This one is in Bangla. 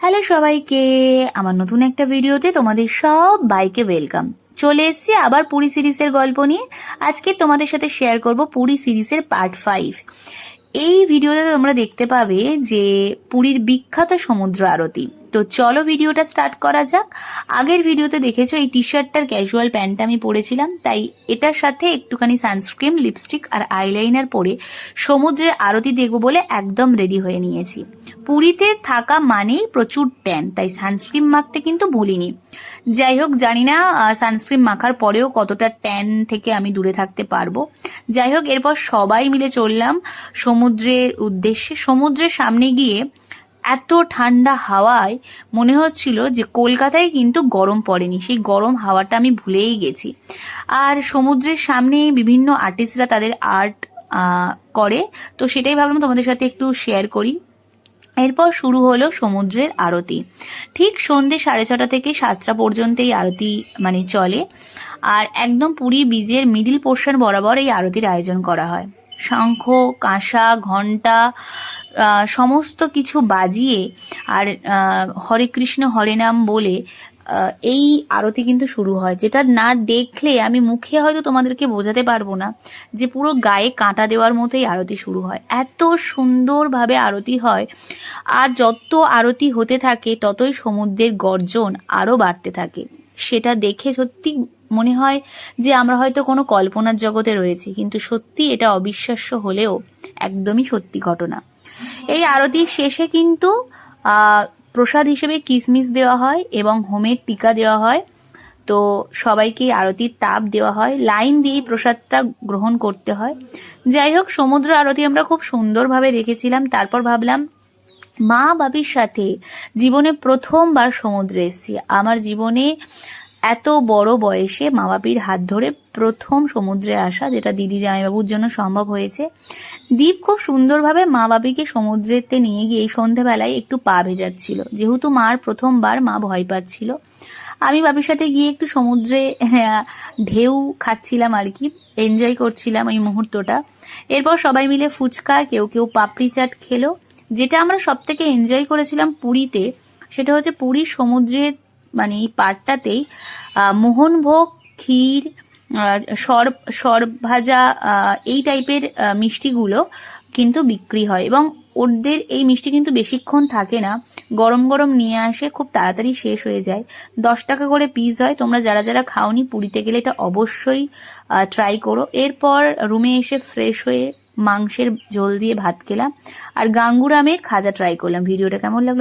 হ্যালো সবাইকে, আমার নতুন একটা ভিডিওতে তোমাদের সবাইকে ওয়েলকাম। চলে এসেছি আবার পুরী সিরিজের গল্প নিয়ে। আজকে তোমাদের সাথে শেয়ার করব পুরী সিরিজের পার্ট 5। এই ভিডিওতে তোমরা দেখতে পাবে যে পুরীর বিখ্যাত সমুদ্র আরতি। তো চলো ভিডিওটা স্টার্ট করা যাক। আগের ভিডিওতে দেখেছো এই টি শার্টটার ক্যাজুয়াল প্যান্টটা আমি পরেছিলাম, তাই এটার সাথে একটুখানি সানস্ক্রিন, লিপস্টিক আর আইলাইনার পরে সমুদ্রের আরতি দেখবো বলে একদম রেডি হয়ে নিয়েছি। পুরীতে থাকা মানেই প্রচুর ট্যান, তাই সানস্ক্রিন মাখতে কিন্তু ভুলিনি। যাই হোক, জানি না সানস্ক্রিন মাখার পরেও কতটা ট্যান থেকে আমি দূরে থাকতে পারবো। যাই হোক, এরপর সবাই মিলে চললাম সমুদ্রের উদ্দেশ্যে। সমুদ্রের সামনে গিয়ে এত ঠান্ডা হাওয়ায় মনে হচ্ছিল যে কলকাতায় কিন্তু গরম পড়েনি, সেই গরম হাওয়াটা আমি ভুলেই গেছি। আর সমুদ্রের সামনে বিভিন্ন আর্টিস্টরা তাদের আর্ট করে, তো সেটাই ভাবলাম তোমাদের সাথে একটু শেয়ার করি। এরপর শুরু হলো সমুদ্রের আরতি। ঠিক সন্ধ্যে 6:30 থেকে 7টা পর্যন্ত এই আরতি চলে। আর একদম পুরী বীজের মিডিল পোর্শন বরাবর এই আরতির আয়োজন করা হয়। শঙ্খ, কাঁসা, ঘণ্টা সমস্ত কিছু বাজিয়ে আর হরে কৃষ্ণ হরে নাম বলে এই আরতি কিন্তু শুরু হয়, যেটা না দেখলে আমি মুখে হয়তো তোমাদেরকে বোঝাতে পারবো না যে পুরো গায়ে কাঁটা দেওয়ার মতোই আরতি শুরু হয়। এত সুন্দরভাবে আরতি হয়, আর যত আরতি হতে থাকে ততই সমুদ্রের গর্জন আরও বাড়তে থাকে। সেটা দেখে সত্যি মনে হয় যে আমরা হয়তো কোনো কল্পনার জগতে রয়েছি, কিন্তু সত্যি এটা অবিশ্বাস্য হলেও একদমই সত্যি ঘটনা। এই আরতির শেষে কিন্তু প্রসাদ হিসেবে কিশমিশ দেওয়া হয় এবং হোমের টিকা দেওয়া হয়। তো সবাইকে আরতির তাপ দেওয়া হয়, লাইন দিয়ে প্রসাদটা গ্রহণ করতে হয়। যাই হোক, সমুদ্র আরতি আমরা খুব সুন্দরভাবে দেখেছিলাম। তারপর ভাবলাম মা বাবির সাথে জীবনে প্রথমবার সমুদ্রে এসেছি। আমার জীবনে এত বড় বয়সে মা বাবির হাত ধরে প্রথম সমুদ্রে আসা, যেটা দিদি জামাইবাবুর জন্য সম্ভব হয়েছে। দীপ খুব সুন্দরভাবে মা বাবিকে সমুদ্রেতে নিয়ে গিয়ে সন্ধ্যেবেলায় একটু পা ভেজাচ্ছিল, যেহেতু মার প্রথমবার, মা ভয় পাচ্ছিল। আমি বাবির সাথে গিয়ে একটু সমুদ্রে ঢেউ খাচ্ছিলাম আর কি, এনজয় করছিলাম ওই মুহূর্তটা। এরপর সবাই মিলে ফুচকা, কেউ কেউ পাপড়ি চাট খেলো। যেটা আমরা সব থেকে এনজয় করেছিলাম পুরীতে, সেটা হচ্ছে পুরীর সমুদ্রের এই পার্টটাতেই মোহনভোগ, ক্ষীর, সরভাজা এই টাইপের মিষ্টিগুলো কিন্তু বিক্রি হয়, এবং ওদের এই মিষ্টি কিন্তু বেশিক্ষণ থাকে না, গরম গরম নিয়ে আসে, খুব তাড়াতাড়ি শেষ হয়ে যায়। 10 টাকা করে পিস হয়। তোমরা যারা যারা খাওনি, পুরীতে গেলে এটা অবশ্যই ট্রাই করো। এরপর রুমে এসে ফ্রেশ হয়ে মাংসের ঝোল দিয়ে ভাত খেলাম, আর গাঙ্গুরামের খাজা ট্রাই করলাম। ভিডিওটা কেমন লাগলো?